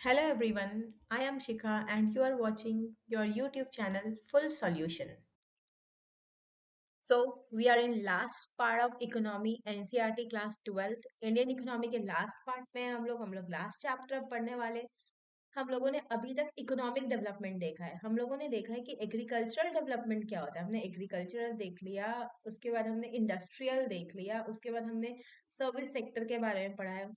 Hello everyone, I am Shikha and you are watching your YouTube channel Full Solution. So, we are in last part of economy NCERT class 12th Indian economy के last part में हैं हम लोग last chapter पढ़ने वाले। हम लोगों ने अभी तक इकोनॉमिक डेवलपमेंट देखा है। हम लोगों ने देखा है कि एग्रीकल्चरल डेवलपमेंट क्या होता है। हमने एग्रीकल्चरल देख लिया, उसके बाद हमने इंडस्ट्रियल देख लिया, उसके बाद हमने सर्विस सेक्टर के बारे में पढ़ा है,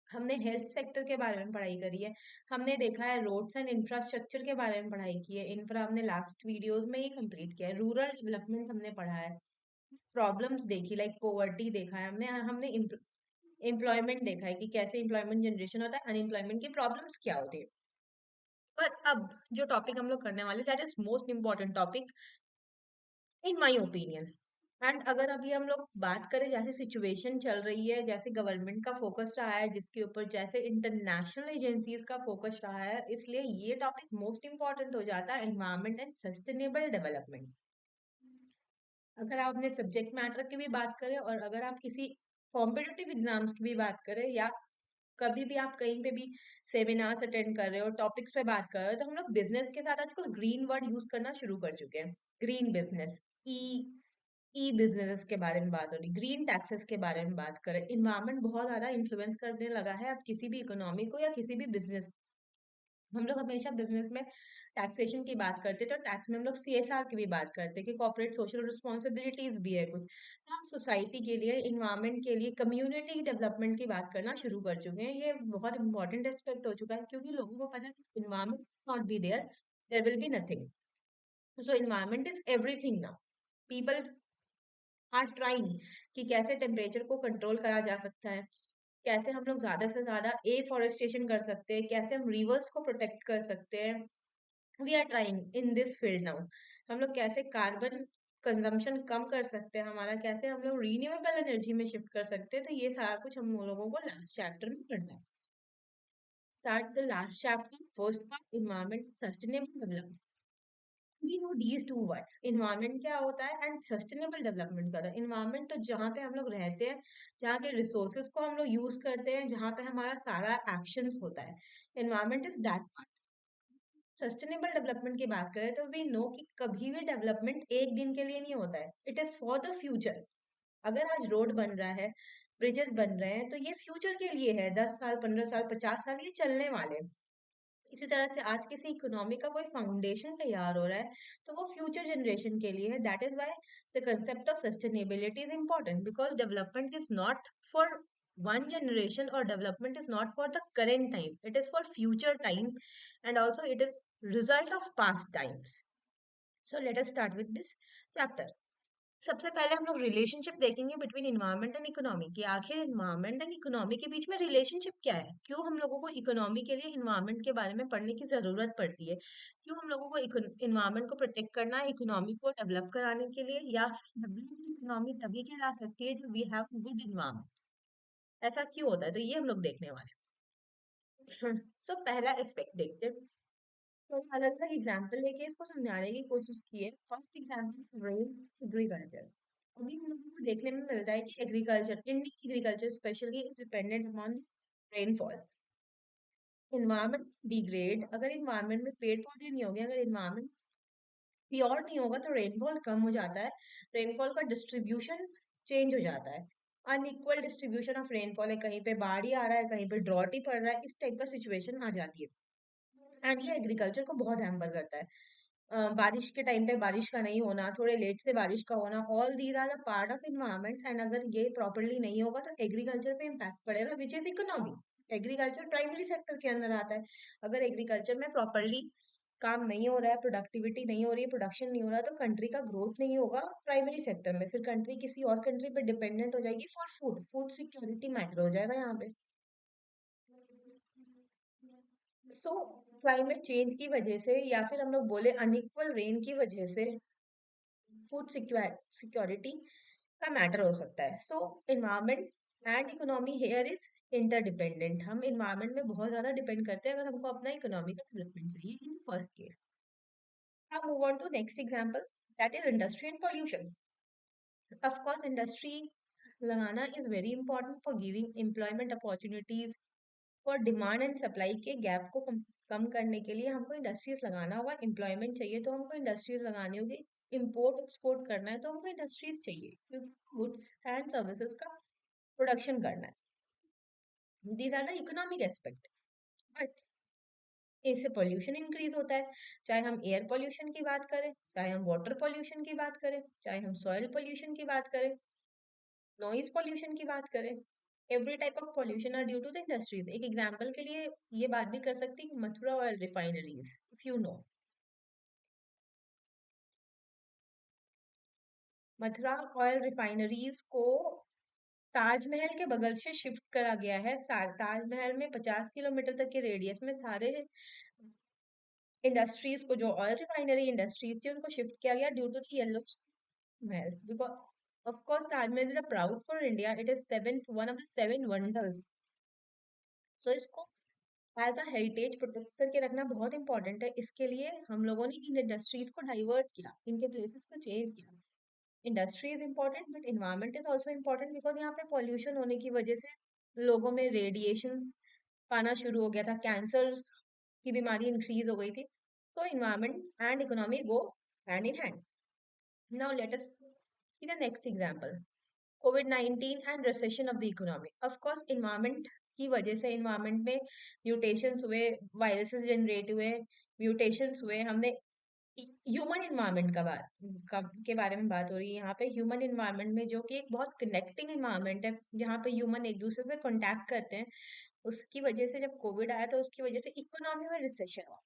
हमने हेल्थ सेक्टर के बारे में पढ़ाई करी है, हमने देखा है रोड्स एंड इंफ्रास्ट्रक्चर के बारे में पढ़ाई की है। इन पर हमने लास्ट वीडियोस में ही कंप्लीट किया है। रूरल डेवलपमेंट हमने पढ़ा है, प्रॉब्लम्स देखी लाइक पोवर्टी देखा है, हमने हमने एम्प्लॉयमेंट देखा है कि कैसे एम्प्लॉयमेंट जनरेशन होता है, अनएम्प्लॉयमेंट की प्रॉब्लम्स क्या होती है। पर अब जो टॉपिक हम लोग करने वाले that is most important topic in my opinion. And अगर अभी हम लोग बात करें जैसे सिचुएशन चल रही है, जैसे गवर्नमेंट का फोकस रहा है जिसके ऊपर, जैसे इंटरनेशनल एजेंसीज का फोकस रहा है, इसलिए ये टॉपिक मोस्ट इंपॉर्टेंट हो जाता है, एनवायरमेंट एंड सस्टेनेबल डेवलपमेंट। अगर आप अपने सब्जेक्ट मैटर की भी बात करें और अगर आप किसी कॉम्पिटिटिव एग्जाम्स की भी बात करें या कभी भी आप कहीं पे भी सेमिनार्स अटेंड कर रहे हो, टॉपिक्स पे बात कर रहे हो, तो हम लोग बिजनेस के साथ आजकल ग्रीन वर्ड यूज करना शुरू कर चुके हैं। ग्रीन बिजनेस, ई ई बिजनेस के बारे में बात हो रही, ग्रीन टैक्सेस के बारे में बात करें। इन्वायरमेंट बहुत ज्यादा इन्फ्लुएंस करने लगा है अब किसी भी इकोनॉमी को या किसी भी बिजनेस। हम लोग हमेशा बिजनेस में टैक्सेशन की बात करते थे, तो टैक्स में हम लोग सीएसआर की भी बात करते हैं कि कॉर्पोरेट सोशल रिस्पॉन्सिबिलिटीज भी है कुछ। तो हम सोसाइटी के लिए, इन्वायरमेंट के लिए, कम्युनिटी डेवलपमेंट की बात करना शुरू कर चुके हैं। ये बहुत इंपॉर्टेंट एस्पेक्ट हो चुका है क्योंकि लोगों को पता है कि environment not be there, there will be nothing. So environment is everything now. People are trying कि कैसे टेम्परेचर को कंट्रोल करा जा सकता है, कैसे हम लोग ज्यादा से ज्यादा एफॉरेस्टेशन कर सकते हैं, कैसे हम रिवर्स को प्रोटेक्ट कर सकते हैं। We are trying in this field now. हम लोग कैसे कार्बन कंजम्पशन कम कर सकते हैं हमारा, कैसे हम लोग रीन्यूएबल एनर्जी में शिफ्ट कर सकते हैं। तो ये सारा कुछ हम लोगों को लास्ट चैप्टर में करना है। Start the last chapter, first part, environment sustainable development. We know these two words, environment क्या होता है एंड सस्टेनेबल डेवलपमेंट क्या होता है। इन्वायरमेंट तो जहाँ पे हम लोग रहते हैं, जहाँ के रिसोर्सेज को हम लोग यूज करते हैं, जहाँ पे हमारा सारा एक्शंस होता है, environment is that. Sustainable development की बात करें तो वी नो कि कभी भी डेवलपमेंट एक दिन के लिए नहीं होता है, it is for the future. अगर आज रोड बन रहा है, ब्रिजेस बन रहे हैं, तो ये फ्यूचर के लिए है, 10 साल, 15 साल, 50 साल ये चलने वाले हैं। इसी तरह से आज किसी इकोनॉमी का कोई फाउंडेशन तैयार हो रहा है, तो वो फ्यूचर जनरेशन के लिए है। That is why the concept of sustainability is important, because development is not for one generation, or development is not for the current time, it is for future time, and also it is result of past times. So let us start with this chapter. सबसे पहले हम लोग relationship देखेंगे between environment and economy की। आखिर environment and economy के बीच में relationship क्या है, क्यों हम लोगों को इकोनॉमी के लिए इन्वायरमेंट के बारे में पढ़ने की जरूरत पड़ती है, क्यों हम लोगों को इन्वायरमेंट को प्रोटेक्ट करना है इकोनॉमी को डेवलप कराने के लिए, या फिर डेवलप इकोनॉमी तभी कहला सकती है जब वी हैव गुड इन्वायरमेंट। ऐसा क्यों होता है, तो ये हम लोग देखने वाले हैं। सो पहला एस्पेक्ट देखते हैं। तो अलग अलग एग्जाम्पल लेके इसको समझाने की कोशिश की है। First example rain agriculture. अभी हम लोगों को देखने में मिलता है कि agriculture, Indian agriculture specially is dependent upon rainfall. Environment degrade, अगर इन्वायरमेंट में पेड़ पौधे नहीं होंगे, अगर इन्वायरमेंट प्योर नहीं होगा, तो रेनफॉल कम हो जाता है, रेनफॉल का डिस्ट्रीब्यूशन चेंज हो जाता है। अनइक्वल डिस्ट्रीब्यूशन ऑफ रेनफॉल है, कहीं पे बाढ़ ही आ रहा है, कहीं पे ड्रॉट ही पड़ रहा है, इस टाइप का सिचुएशन आ जाती है। एंड ये एग्रीकल्चर को बहुत हैम्पर करता है। बारिश के टाइम पे बारिश का नहीं होना, थोड़े लेट से बारिश का होना, all these are the part of environment. And अगर ये प्रॉपरली नहीं होगा तो एग्रीकल्चर पे इम्पैक्ट पड़ेगा, which is economy. Agriculture primary sector के अंदर आता है। अगर एग्रीकल्चर में प्रॉपरली काम नहीं हो रहा है, प्रोडक्टिविटी नहीं हो रही है, प्रोडक्शन नहीं हो रहा है, तो कंट्री का ग्रोथ नहीं होगा प्राइमरी सेक्टर में, फिर कंट्री किसी और कंट्री पे डिपेंडेंट हो जाएगी for food, food security matter हो जाएगा यहाँ पे। सो क्लाइमेट चेंज की वजह से, या फिर हम लोग बोले अनइक्वल रेन की वजह से, फूड सिक्योरिटी का मैटर हो सकता है। So environment and economy here is interdependent. हम इन्वायरमेंट में बहुत ज्यादा डिपेंड करते हैं अगर हमको अपना इकोनॉमी का डेवलपमेंट चाहिए, in first case. Now move on to next example, that is industry and pollution. Of course, industry लगाना is very important for giving employment opportunities, और डिमांड एंड सप्लाई के गैप को कम करने के लिए हमको इंडस्ट्रीज लगाना होगा। एम्प्लॉयमेंट चाहिए तो हमको इंडस्ट्रीज लगानी होगी। इंपोर्ट एक्सपोर्ट करना है तो हमको इंडस्ट्रीज चाहिए, क्योंकि गुड्स एंड सर्विसेज का प्रोडक्शन करना है। These are the economic aspect. But इससे पोल्यूशन इंक्रीज होता है, चाहे हम एयर पोल्यूशन की बात करें, चाहे हम वाटर पोल्यूशन की बात करें, चाहे हम सॉइल पोल्यूशन की बात करें, नॉइज पोल्यूशन की बात करें। Every type of pollution are due to the industries. एक एग्जांपल के लिए ये बात भी कर सकती हूँ, Mathura oil refineries, if you know. Mathura oil refineries को ताजमहल के बगल से शिफ्ट करा गया है। ताजमहल में 50 किलोमीटर तक के रेडियस में सारे इंडस्ट्रीज को, जो ऑयल रिफाइनरी इंडस्ट्रीज थी, उनको शिफ्ट किया गया due to the yellow Mahal. Because of course Taj Mahal is a proud for India, it is seventh one of the seven wonders. So इसको एज अ हेरिटेज प्रोटेक्ट करके रखना बहुत इंपॉर्टेंट है। इसके लिए हम लोगों ने इन इंडस्ट्रीज को डाइवर्ट किया, इनके प्लेसेस को चेंज किया। Industry is important but environment is also important, because यहाँ पे पॉल्यूशन होने की वजह से लोगों में रेडिएशंस पाना शुरू हो गया था, कैंसर की बीमारी इंक्रीज हो गई थी। तो environment and economy go hand in hand. Now let us see the next example, covid and recession of the economy. Of course environment की वजह से इन्वायरमेंट में म्यूटेशंस हुए, वायरसेस जनरेट हुए, म्यूटेशंस हुए। हमने ह्यूमन इन्वायरमेंट के बारे में बात हो रही है यहाँ पे। ह्यूमन इन्वायरमेंट में, जो कि एक बहुत कनेक्टिंग इन्वायरमेंट है, जहाँ पे ह्यूमन एक दूसरे से कांटेक्ट करते हैं, उसकी वजह से जब कोविड आया तो उसकी वजह से इकोनॉमी में रिसेशन हुआ।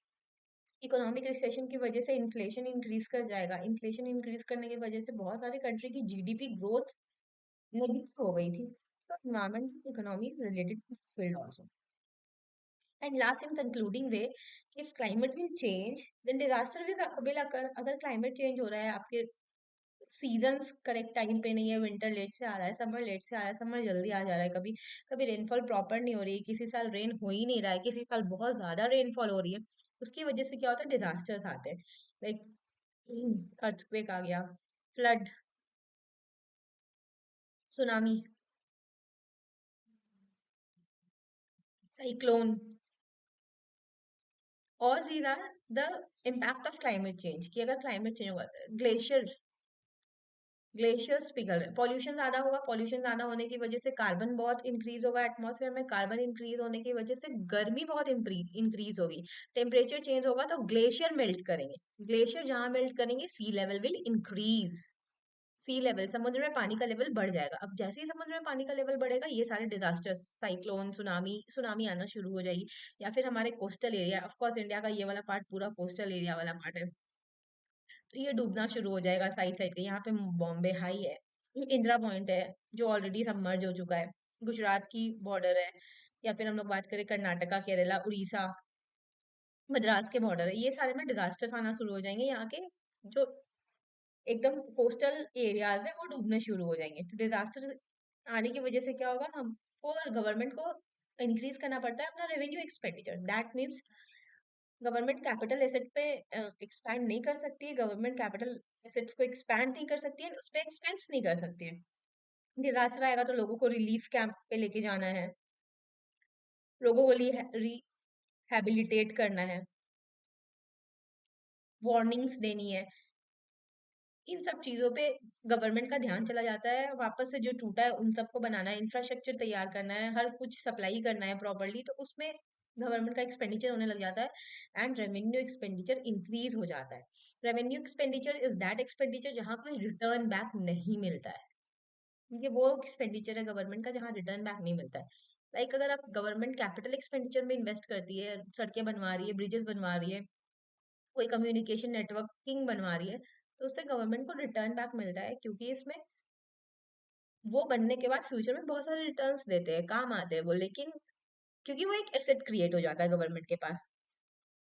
इकोनॉमिक रिसेशन की वजह से इन्फ्लेशन इंक्रीज कर जाएगा। इन्फ्लेशन इंक्रीज करने की वजह से बहुत सारे कंट्री की जीडीपी ग्रोथ नेगेटिव हो गई थी। तो environment economy is related to this field also. And last, in concluding way, if climate will change, then disaster will occur. अगर climate change हो रहा है, आपके सीजन्स करेक्ट टाइम पे नहीं है, विंटर लेट से आ रहा है, समर लेट से आ रहा है, समर जल्दी आ जा रहा है, कभी कभी रेनफॉल प्रॉपर नहीं हो रही है, किसी साल रेन हो ही नहीं रहा है, किसी साल बहुत ज्यादा रेनफॉल हो रही है, उसकी वजह से क्या होता है, डिजास्टर्स आते हैं। लाइक अर्थक्वेक आ गया, flood, tsunami, cyclone. All these are the impact of climate change. कि अगर क्लाइमेट चेंज होगा, ग्लेशियर ग्लेशियर्स पिघल रहे, पॉल्यूशन ज्यादा होगा, पॉल्यूशन ज्यादा होने की वजह से कार्बन बहुत इंक्रीज होगा एटमॉस्फेयर में, कार्बन इंक्रीज होने की वजह से गर्मी बहुत इंक्रीज होगी, टेम्परेचर चेंज होगा तो ग्लेशियर मेल्ट करेंगे। ग्लेशियर जहां मेल्ट करेंगे, sea level will increase. Sea level, समुद्र में पानी का लेवल बढ़ जाएगा। अब जैसे ही समुद्र में पानी का लेवल बढ़ेगा, ये सारे डिजास्टर्स, साइक्लोन, सुनामी सुनामी आना शुरू हो जाएगी। या फिर हमारे coastal area, of course India का ये वाला पार्ट पूरा कोस्टल एरिया वाला पार्ट है, तो ये डूबना शुरू हो जाएगा। साइड साइड के, यहाँ पे बॉम्बे हाई है, इंदिरा पॉइंट है, जो ऑलरेडी सबमर्ज हो चुका है, गुजरात की बॉर्डर है, या फिर हम लोग बात करें कर्नाटका, केरला, उड़ीसा, मद्रास के बॉर्डर है, ये सारे में डिजास्टर्स आना शुरू हो जाएंगे। यहाँ के जो एकदम कोस्टल एरियाज है, वो डूबने शुरू हो जाएंगे। तो डिजास्टर आने की वजह से क्या होगा, हमको और गवर्नमेंट को इंक्रीज करना पड़ता है अपना revenue expenditure. That means government capital asset पे एक्सपैंड नहीं कर सकती है, गवर्नमेंट कैपिटल एसेट्स को एक्सपैंड नहीं कर सकती है, उस पर एक्सपेंस नहीं कर सकती है। डिजास्टर आएगा तो लोगों को रिलीफ कैंप पे लेके जाना है, लोगों को रिहेबिलिटेट करना है, वार्निंग्स देनी है। इन सब चीजों पे गवर्नमेंट का ध्यान चला जाता है। वापस से जो टूटा है उन सबको बनाना है, इंफ्रास्ट्रक्चर तैयार करना है, हर कुछ सप्लाई करना है प्रॉपरली, तो उसमें गवर्नमेंट का एक्सपेंडिचर होने लग जाता है एंड रेवेन्यू एक्सपेंडिचर इंक्रीज हो जाता है। Revenue expenditure is that expenditure जहां कोई रिटर्न बैक नहीं मिलता है। ये वो एक्सपेंडिचर है गवर्नमेंट का जहां रिटर्न बैक नहीं मिलता है। लाइक अगर आप गवर्नमेंट कैपिटल एक्सपेंडिचर में इन्वेस्ट करती है, सड़कें बनवा रही है, ब्रिजेस बनवा रही है, कोई कम्युनिकेशन नेटवर्किंग बनवा रही है, तो उससे गवर्नमेंट को रिटर्न बैक मिलता है, क्योंकि इसमें वो बनने के बाद फ्यूचर में बहुत सारे रिटर्न्स देते हैं, काम आते हैं वो। लेकिन क्योंकि वो एक एसेट क्रिएट हो जाता है गवर्नमेंट के पास।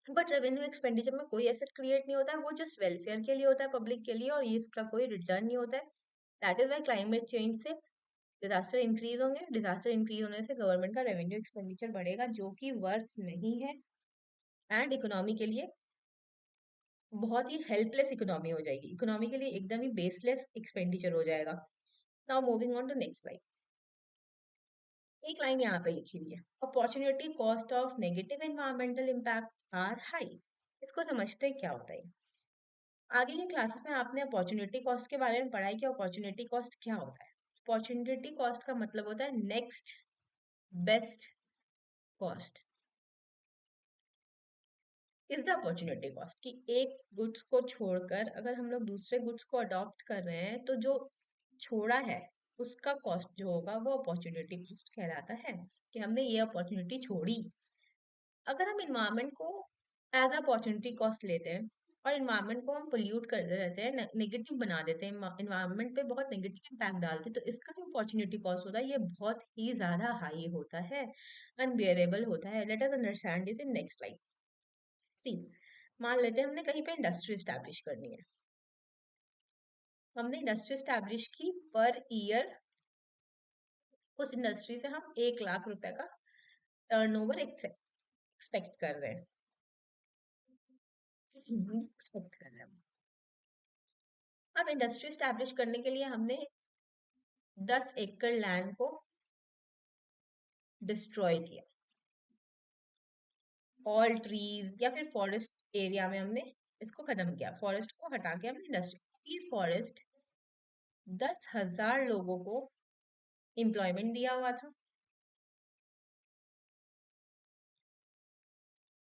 बट रेवेन्यू एक्सपेंडिचर में कोई एसेट क्रिएट नहीं होता है, वो जस्ट वेलफेयर के लिए होता है, पब्लिक के लिए, और ये इसका कोई रिटर्न नहीं होता है। That is why climate change से डिजास्टर इंक्रीज होंगे, डिजास्टर इंक्रीज होने से गवर्नमेंट का रेवेन्यू एक्सपेंडिचर बढ़ेगा, जो कि वर्थ नहीं है, एंड इकोनॉमी के लिए बहुत ही हेल्पलेस इकोनॉमी हो जाएगी, इकोनॉमी के लिए एकदम ही बेसलेस एक्सपेंडिचर हो जाएगा। Now moving on to next slide. एक लाइन यहाँ पे लिखी हुई है, opportunity cost of negative environmental impact are high. इसको समझते हैं क्या होता है। आगे की क्लासेस में आपने अपॉर्चुनिटी कॉस्ट के बारे में पढ़ा है कि अपॉर्चुनिटी कॉस्ट क्या होता है। अपॉर्चुनिटी कॉस्ट का मतलब होता है next best cost is the opportunity cost, कि एक गुड्स को छोड़कर अगर हम लोग दूसरे गुड्स को अडॉप्ट कर रहे हैं तो जो छोड़ा है उसका कॉस्ट जो होगा वो अपॉर्चुनिटी कॉस्ट कहलाता है, कि हमने ये अपॉर्चुनिटी छोड़ी। अगर हम इन्वायरमेंट को एज अपॉर्चुनिटी कॉस्ट लेते हैं और इन्वायरमेंट को हम पोल्यूट करते रहते हैं, नेगेटिव बना देते हैं, इन्वायरमेंट पे बहुत नेगेटिव इम्पैक्ट डालते हैं, तो इसका जो अपॉर्चुनिटी कॉस्ट होता है ये बहुत ही ज्यादा हाई होता है, अनबियरेबल होता है। Let us understand this in next slide. See, मान लेते हैं हमने कहीं पे इंडस्ट्री स्टैब्लिश करनी है। हमने इंडस्ट्री स्टैब्लिश की, पर ईयर उस इंडस्ट्री से हम 1 लाख रुपए का टर्नओवर एक्सपेक्ट कर रहे हैं, एक्सपेक्ट कर रहे हैं। अब इंडस्ट्री स्टैब्लिश करने के लिए हमने 10 एकड़ लैंड को डिस्ट्रॉय किया, ऑल ट्रीज या फिर फॉरेस्ट एरिया में हमने इसको खत्म किया, फॉरेस्ट को हटा के हमने इंडस्ट्री। ये फॉरेस्ट 10,000 लोगों को एम्प्लॉयमेंट दिया हुआ था,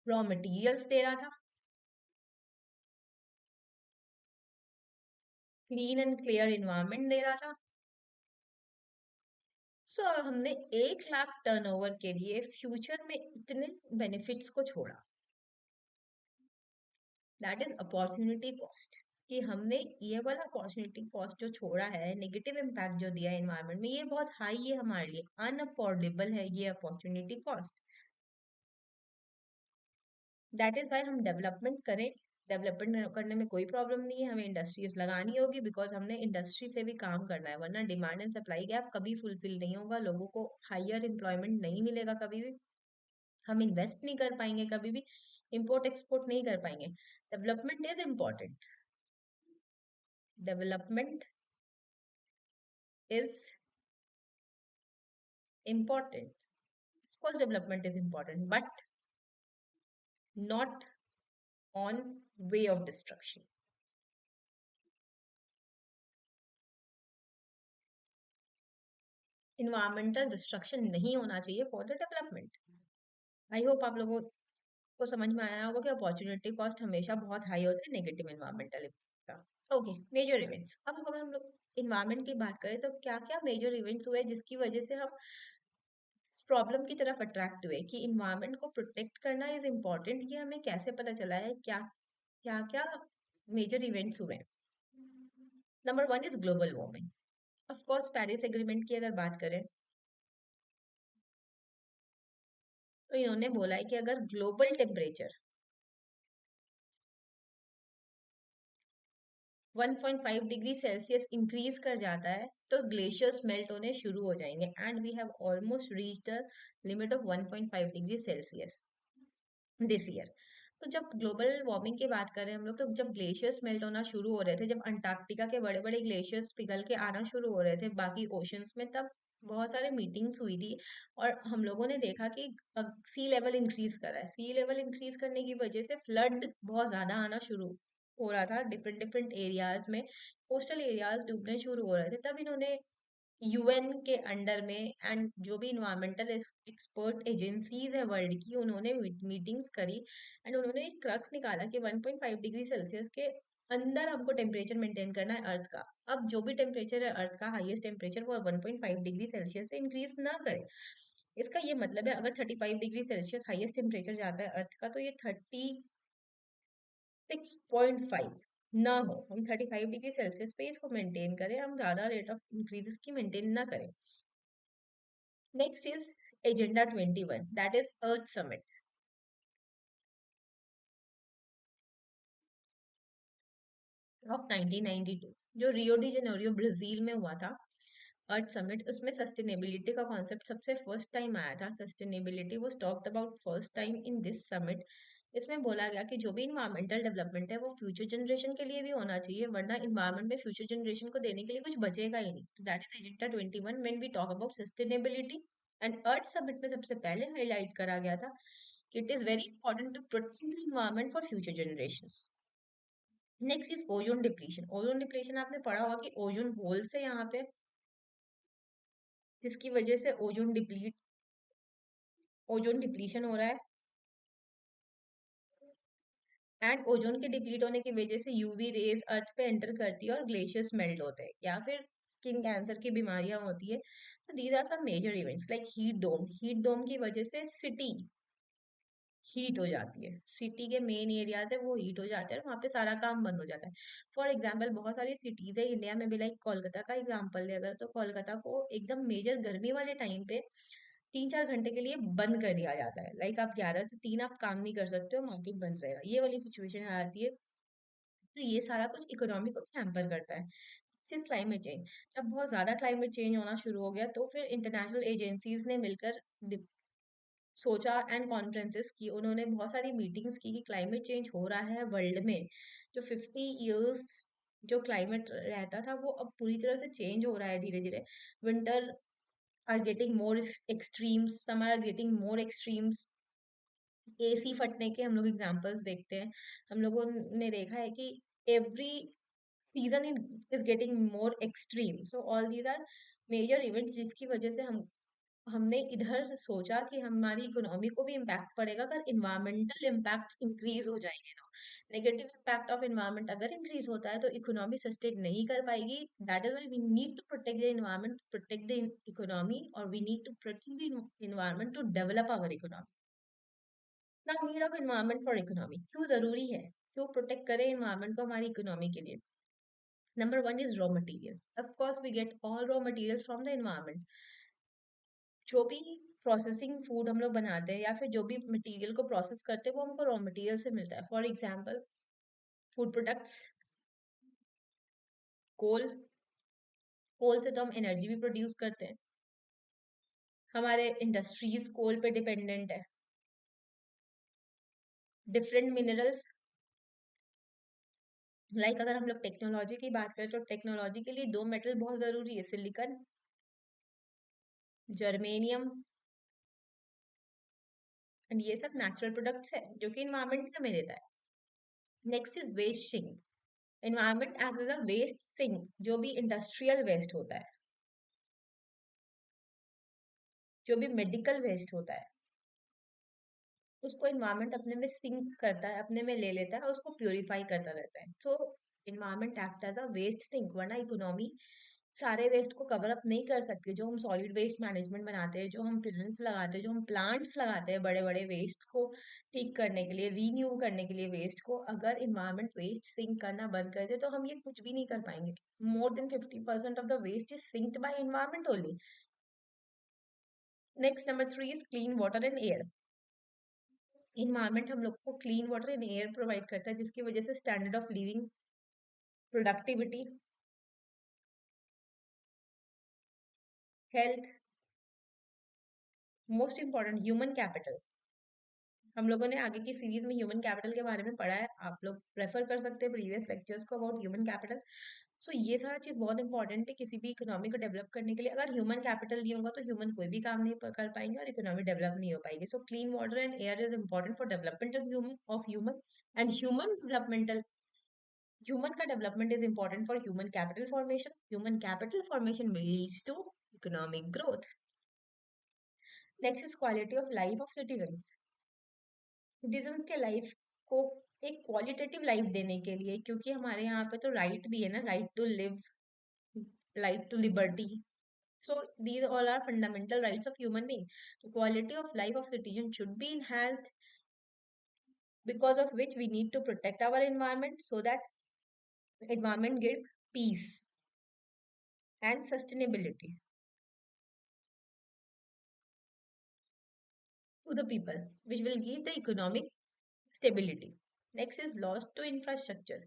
रॉ मटेरियल्स दे रहा था, clean and clear environment they रहा था। सो हमने 1 लाख टर्नओवर के लिए फ्यूचर में इतने बेनिफिट्स को छोड़ा। दैट इज अपॉर्चुनिटी कॉस्ट, कि हमने ये वाला अपॉर्चुनिटी कॉस्ट जो छोड़ा है, नेगेटिव इम्पैक्ट जो दिया है एनवायरनमेंट में, ये बहुत हाई है हमारे लिए, अनअफोर्डेबल है ये opportunity cost. That is why हम डेवलपमेंट करें, डेवलपमेंट करने में कोई प्रॉब्लम नहीं है, हमें इंडस्ट्रीज लगानी होगी बिकॉज हमने इंडस्ट्री से भी काम करना है, वरना डिमांड एंड सप्लाई गैप कभी फुलफिल नहीं होगा, लोगों को हायर एम्प्लॉयमेंट नहीं मिलेगा कभी भी, हम इन्वेस्ट नहीं कर पाएंगे कभी भी, इंपोर्ट एक्सपोर्ट नहीं कर पाएंगे। Development is important, development is important. Of course, development is important, but not on way of destruction. Environmental destruction नहीं होना चाहिए for the development. I hope आप लोगों को समझ में आया होगा कि अपॉर्चुनिटी कॉस्ट हमेशा बहुत हाई होती है नेगेटिव एनवायरमेंटल का। Okay, major events. अब अगर हम लोग इन्वायरमेंट की बात करें तो क्या क्या मेजर इवेंट्स हुए जिसकी वजह से हम इस प्रॉब्लम की तरफ अट्रैक्ट हुए कि इन्वायरमेंट को प्रोटेक्ट करना इज इम्पोर्टेंट। ये हमें कैसे पता चला है, क्या क्या क्या मेजर इवेंट्स हुए। Number one is global warming. Of course Paris agreement की अगर बात करें तो इन्होंने बोला है कि अगर global temperature 1.5 degree Celsius increase कर जाता है तो ग्लेशियर्स मेल्ट होने शुरू हो जाएंगे, and we have almost reached the limit of 1.5 degree Celsius this year. तो जब ग्लोबल वार्मिंग की बात करें हम लोग, तो जब ग्लेशियर्स मेल्ट होना शुरू हो रहे थे, जब अंटार्कटिका के बड़े बड़े ग्लेशियर्स पिघल के आना शुरू हो रहे थे बाकी ओशंस में, तब बहुत सारे मीटिंग्स हुई थी और हम लोगों ने देखा कि सी लेवल इंक्रीज कर रहा है। सी लेवल इंक्रीज करने की वजह से फ्लड बहुत ज्यादा आना शुरू हो रहा था डिफरेंट डिफरेंट एरियाज में, कोस्टल एरियाज डूबने शुरू हो रहे थे। तब इन्होंने यूएन के अंडर में एंड जो भी इन्वायरमेंटल एक्सपर्ट एजेंसीज है वर्ल्ड की, उन्होंने मीटिंग्स करी एंड उन्होंने एक क्रक्स निकाला कि 1.5 डिग्री सेल्सियस के अंदर हमको टेम्परेचर मेंटेन करना है अर्थ का। अब जो भी टेम्परेचर है अर्थ का हाईएस्ट टेम्परेचर वो 1.5 डिग्री सेल्सियस से इंक्रीज ना करे। इसका ये मतलब है अगर 35 डिग्री सेल्सियस हाईएस्ट टेम्परेचर जाता है अर्थ का, तो ये 36.5 ना हो, हम 35 डिग्री सेल्सियस पे इसको मेंटेन करें, हम ज्यादा रेट ऑफ इंक्रीज की मेंटेन ना करें। Next is agenda 21, that is earth summit of 1992, जो रियो डी जेनेरियो ब्राजील में हुआ था। अर्थ समिट, उसमें सस्टेनेबिलिटी का कॉन्सेप्ट सबसे फर्स्ट टाइम आया था। Sustainability was talked about first time in this summit. इसमें बोला गया कि जो भी इन्वायरमेंटल डेवलपमेंट है वो फ्यूचर जनरेशन के लिए भी होना चाहिए, वरना इन्वायरमेंट में फ्यूचर जनरेशन को देने के लिए कुछ बचेगा ही नहीं। तो that is agenda 21 when we talk about sustainability and earth summit में सबसे पहले हाईलाइट करा गया था कि it is very important to protect the environment for future generations. Next is ozone depletion. Ozone depletion आपने पढ़ा होगा कि ओजोन होल से यहाँ पे, जिसकी वजह से ओजोन डिप्लीशन हो रहा है, एंड ओजोन के डिप्लीट होने की वजह से यूवी रेज अर्थ पे एंटर करती है और ग्लेशियर्स मेल्ट होते हैं, या फिर स्किन कैंसर की बीमारियां होती है। तो these are some major events like heat dome. Heat dome की वजह से सिटी हीट हो जाती है, सिटी के मेन एरियाज है वो हीट हो जाते हैं और वहाँ पे सारा काम बंद हो जाता है। फॉर एग्जाम्पल बहुत सारी सिटीज है इंडिया में भी, लाइक कोलकाता का एग्जाम्पल ले अगर, तो कोलकाता को एकदम मेजर गर्मी वाले टाइम पे 3-4 घंटे के लिए बंद कर दिया जाता है। लाइक आप 11 से 3 आप काम नहीं कर सकते हो, मार्केट बंद रहेगा, ये वाली सिचुएशन आ जाती है। तो ये सारा कुछ इकोनॉमी को हैम्पर करता है। सिंस क्लाइमेट चेंज, जब बहुत ज्यादा क्लाइमेट चेंज होना शुरू हो गया तो फिर इंटरनेशनल एजेंसीज ने मिलकर सोचा एंड कॉन्फ्रेंसेस की, उन्होंने बहुत सारी मीटिंग्स की कि क्लाइमेट चेंज हो रहा है वर्ल्ड में। जो 50 इयर्स जो क्लाइमेट रहता था वो अब पूरी तरह से चेंज हो रहा है धीरे धीरे। Winter are getting more extremes, summer are getting more extremes. AC फटने के हम लोग एग्जांपल्स देखते हैं। हम लोगों ने देखा है कि every season is getting more extreme. So all these are major events जिसकी वजह से हमने इधर सोचा कि हमारी इकोनॉमी को भी इम्पैक्ट पड़ेगा अगर इन्वायरमेंटल इम्पैक्ट इंक्रीज हो जाएंगे। तो नेगेटिव इम्पैक्ट ऑफ इन्वायरमेंट अगर इंक्रीज होता है तो इकोनॉमी सस्टेन नहीं कर पाएगी। That is why we need to protect the environment, protect the economy, और we need to protect the environment to develop our economy. Now need of environment for economy, क्यों जरूरी है, क्यों प्रोटेक्ट करें environment को हमारी इकोनॉमी के लिए। Number one is raw material. Of course we get all raw material from the environment. जो भी प्रोसेसिंग फूड हम लोग बनाते हैं या फिर जो भी मटेरियल को प्रोसेस करते हैं वो हमको रॉ मटेरियल से मिलता है। फॉर एग्जांपल फूड प्रोडक्ट्स, कोल, कोल से तो हम एनर्जी भी प्रोड्यूस करते हैं। हमारे इंडस्ट्रीज कोल पे डिपेंडेंट है। डिफरेंट मिनरल्स, लाइक अगर हम लोग टेक्नोलॉजी की बात करें तो टेक्नोलॉजी के लिए दो मेटल बहुत जरूरी है, सिलिकॉन, जर्मेनियम। एंड ये सब नेचुरल प्रोडक्ट्स है जो कि इन्वायरमेंट हमें देता है। Next is waste sink. Environment act as a waste sink. जो भी इंडस्ट्रियल वेस्ट होता है, जो भी मेडिकल वेस्ट होता है, उसको इन्वायरमेंट अपने में सिंक करता है, अपने में ले लेता है और उसको प्यूरिफाई करता रहता है। So environment act as a waste sink, वरना इकोनॉमी सारे वेस्ट को कवर अप नहीं कर सकती। जो हम सॉलिड वेस्ट मैनेजमेंट बनाते हैं, जो हम प्लांट्स लगाते हैं, जो हम प्लांट्स लगाते हैं बड़े बड़े वेस्ट को ठीक करने के लिए, रीन्यू करने के लिए वेस्ट को, अगर इन्वायरमेंट वेस्ट सिंक करना बंद कर दे तो हम ये कुछ भी नहीं कर पाएंगे। More than 50% of the waste is sinked by environment only. Next number three is clean water and air. Environment हम लोग को clean water and air provide करता है जिसकी वजह से standard of living, productivity, health, most important human capital. हम लोगों ने आगे की सीरीज में ह्यूमन कैपिटल के बारे में पढ़ा है, आप लोग रेफर कर सकते हैं प्रीवियस लेक्चर्स को अबाउट ह्यूमन कैपिटल। सो ये सारा चीज बहुत इंपॉर्टेंट है किसी भी इकोनॉमी को डेवलप करने के लिए। अगर ह्यूमन कैपिटल नहीं होगा तो ह्यूमन कोई भी काम नहीं कर पाएंगे और इकोनॉमी डेवलप नहीं हो पाएगी। So clean water and air is important for development of human and human का development is important for human capital formation. Human capital formation will leads to economic growth. Next is quality of life of citizens. Citizen के life को एक qualitative life देने के लिए, क्योंकि हमारे यहाँ पे तो राइट भी है ना, right to live, right to liberty. So these all are fundamental rights of human being. The quality of life of citizens should be enhanced, because of which we need to protect our environment so that environment give peace and sustainability to the people, which will give the economic stability. Next is loss to infrastructure.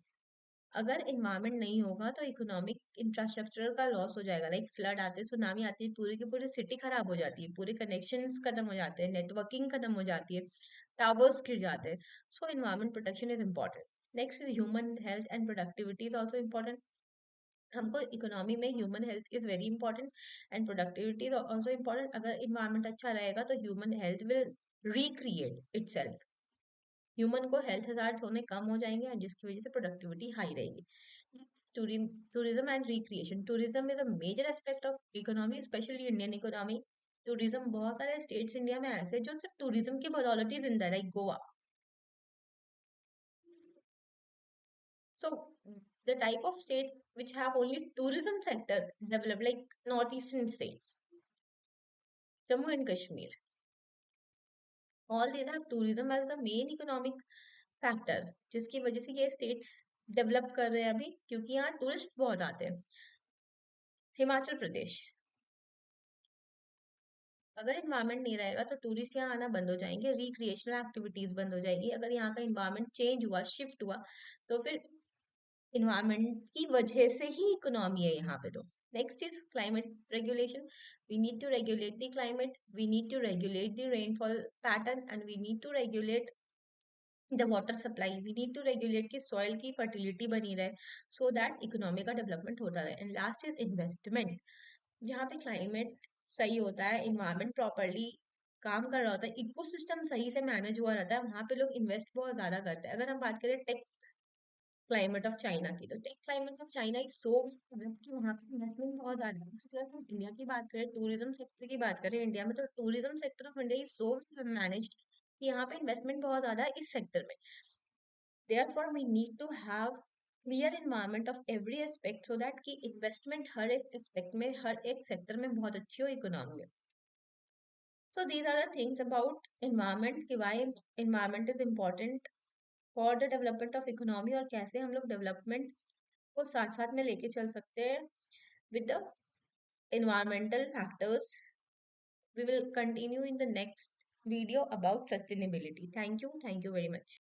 अगर environment नहीं होगा तो economic infrastructure का loss हो जाएगा। Like flood आते हैं, tsunami आती है, पूरी की पूरी सिटी खराब हो जाती है, पूरे कनेक्शंस खत्म हो जाते हैं, नेटवर्किंग खत्म हो जाती है, टावर्स गिर जाते हैं। So environment protection is important. Next is human health and productivity is also important. हमको इकोनॉमी में human health is very important and productivity is also important. अगर इन्वायरमेंट अच्छा रहेगा तो human health will recreate itself. Human को health hazards होने कम हो जाएंगे and जिसकी वजह से प्रोडक्टिविटी हाई रहेगी। Tourism and recreation, tourism is a major aspect of economy, especially Indian economy. Tourism, बहुत सारे स्टेट्स इंडिया में ऐसे जो सिर्फ टूरिज्म की बदौलत ही जिंदा है, like Goa. So the type of states which have only tourism sector developed, like northeastern states, Jammu and Kashmir, all these have tourism as the main economic factor, जिसकी वजह से ये states डेवलप कर रहे हैं अभी, क्योंकि यहाँ टूरिस्ट बहुत आते हैं। हिमाचल प्रदेश, अगर इन्वायरमेंट नहीं रहेगा तो टूरिस्ट यहाँ आना बंद हो जाएंगे, रिक्रिएशनल एक्टिविटीज बंद हो जाएगी। अगर यहाँ का इन्वायरमेंट चेंज हुआ, शिफ्ट हुआ, तो फिर इन्वायरमेंट की वजह से ही इकोनॉमी है यहाँ पे। तो next is climate regulation. We need to regulate the climate, we need to regulate the rainfall pattern and we need to regulate the water supply. We need to regulate की soil की fertility बनी रहे, so that economy का development होता रहे। And last is investment. जहाँ पे climate सही होता है, इन्वायरमेंट प्रॉपरली काम कर रहा होता है, इकोसिस्टम सही से मैनेज हुआ रहता है, वहां पे लोग इन्वेस्ट बहुत ज्यादा करते हैं। अगर हम बात करें टेक क्लाइमेट ऑफ चाइना की, तो take climate of China is so develop कि वहाँ पे इन्वेस्टमेंट बहुत ज्यादा है। उसी तरह से हम इंडिया की बात करें, टूरिज्म सेक्टर की बात करें इंडिया में, तो tourism sector of India is so managed कि यहाँ पे इन्वेस्टमेंट बहुत ज्यादा है इस सेक्टर में। Therefore, we need to have clear environment of every aspect so that कि investment हर एक aspect में, हर एक sector में बहुत अच्छी हो इकोनॉमी में। So these are the things about environment, कि why environment is important for the development of economy, और कैसे हम लोग development को साथ साथ में लेके चल सकते हैं with the environmental factors. We will continue in the next video about sustainability. Thank you very much.